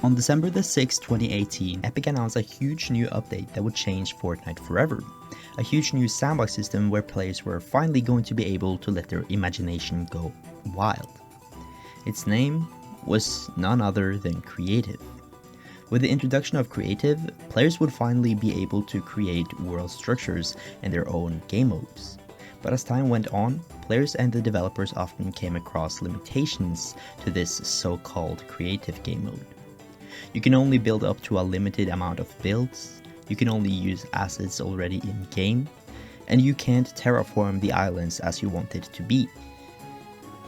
On December the 6th, 2018, Epic announced a huge new update that would change Fortnite forever. A huge new sandbox system where players were finally going to be able to let their imagination go wild. Its name was none other than Creative. With the introduction of Creative, players would finally be able to create world structures and their own game modes. But as time went on, players and the developers often came across limitations to this so-called creative game mode. You can only build up to a limited amount of builds, you can only use assets already in-game, and you can't terraform the islands as you want it to be.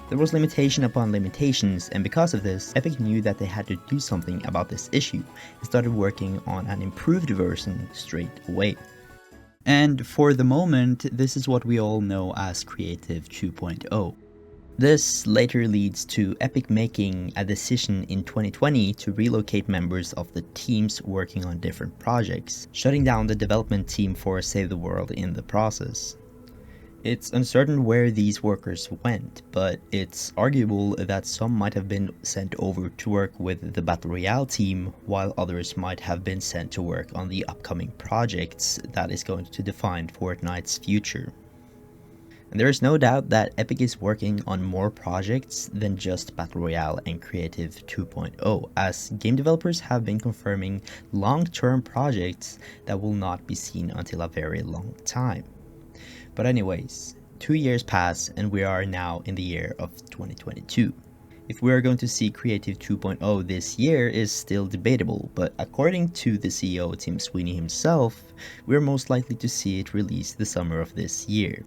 There was limitation upon limitations, and because of this, Epic knew that they had to do something about this issue and started working on an improved version straight away. And for the moment, this is what we all know as Creative 2.0. This later leads to Epic making a decision in 2020 to relocate members of the teams working on different projects, shutting down the development team for Save the World in the process. It's uncertain where these workers went, but it's arguable that some might have been sent over to work with the Battle Royale team, while others might have been sent to work on the upcoming projects that is going to define Fortnite's future. And there is no doubt that Epic is working on more projects than just Battle Royale and Creative 2.0, as game developers have been confirming long-term projects that will not be seen until a very long time. But anyways, 2 years pass and we are now in the year of 2022. If we are going to see Creative 2.0 this year is still debatable, but according to the CEO Tim Sweeney himself, we are most likely to see it released the summer of this year.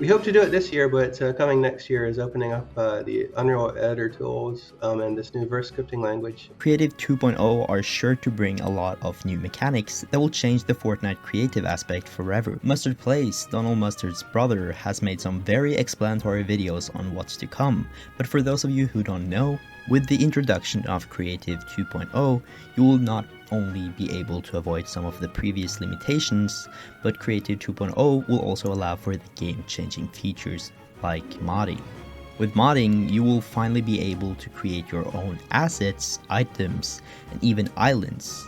We hope to do it this year, but coming next year is opening up the Unreal Editor tools and this new verse scripting language. Creative 2.0 are sure to bring a lot of new mechanics that will change the Fortnite creative aspect forever. Mustard Plays, Donald Mustard's brother, has made some very explanatory videos on what's to come, but for those of you who don't know, with the introduction of Creative 2.0, you will not only be able to avoid some of the previous limitations, but Creative 2.0 will also allow for the game-changing features like modding. With modding, you will finally be able to create your own assets, items, and even islands.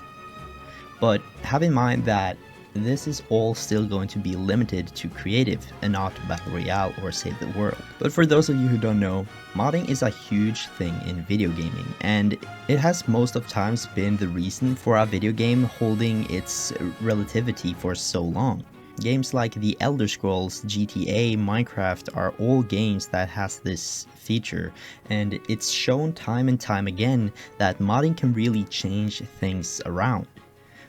But have in mind that this is all still going to be limited to Creative and not Battle Royale or Save the World. But for those of you who don't know, modding is a huge thing in video gaming, and it has most of times been the reason for a video game holding its relativity for so long. Games like The Elder Scrolls, GTA, Minecraft are all games that has this feature, and it's shown time and time again that modding can really change things around.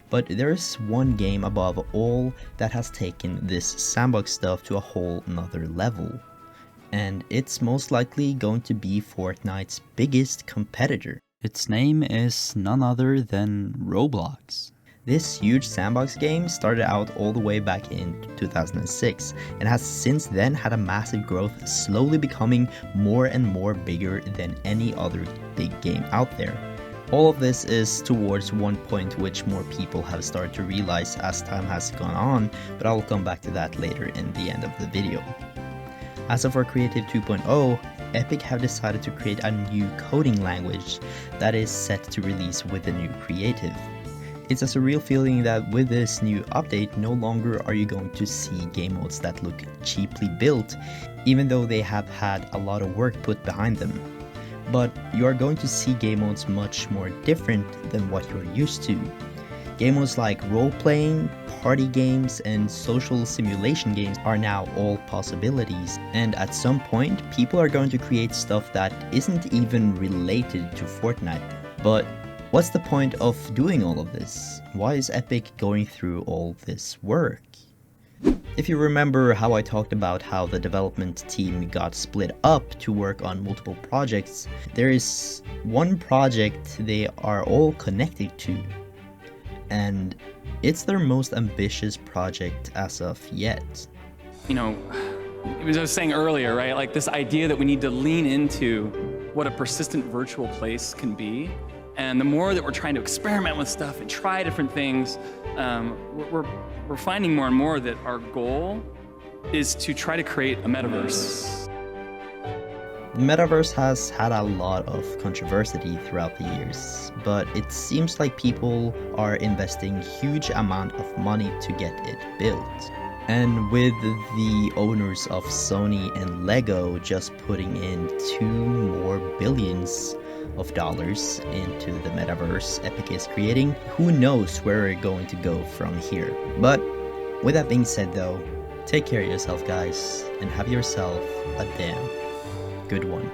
But there is one game above all that has taken this sandbox stuff to a whole nother level. And it's most likely going to be Fortnite's biggest competitor. Its name is none other than Roblox. This huge sandbox game started out all the way back in 2006 and has since then had a massive growth, slowly becoming more and more bigger than any other big game out there. All of this is towards one point which more people have started to realize as time has gone on, but I will come back to that later in the end of the video. As of our Creative 2.0, Epic have decided to create a new coding language that is set to release with the new Creative. It's a surreal feeling that with this new update, no longer are you going to see game modes that look cheaply built, even though they have had a lot of work put behind them. But you are going to see game modes much more different than what you're used to. Game modes like role-playing, party games, and social simulation games are now all possibilities, and at some point, people are going to create stuff that isn't even related to Fortnite. But what's the point of doing all of this? Why is Epic going through all this work? If you remember how I talked about how the development team got split up to work on multiple projects, there is one project they are all connected to, and it's their most ambitious project as of yet. You know, as I was saying earlier, right, like this idea that we need to lean into what a persistent virtual place can be. And the more that we're trying to experiment with stuff and try different things, we're finding more and more that our goal is to try to create a metaverse. The Metaverse has had a lot of controversy throughout the years, but it seems like people are investing huge amount of money to get it built. And with the owners of Sony and Lego just putting in $2 more billions of dollars into the Metaverse Epic is creating, who knows where we're going to go from here. But with that being said though, take care of yourself guys, and have yourself a damn good one.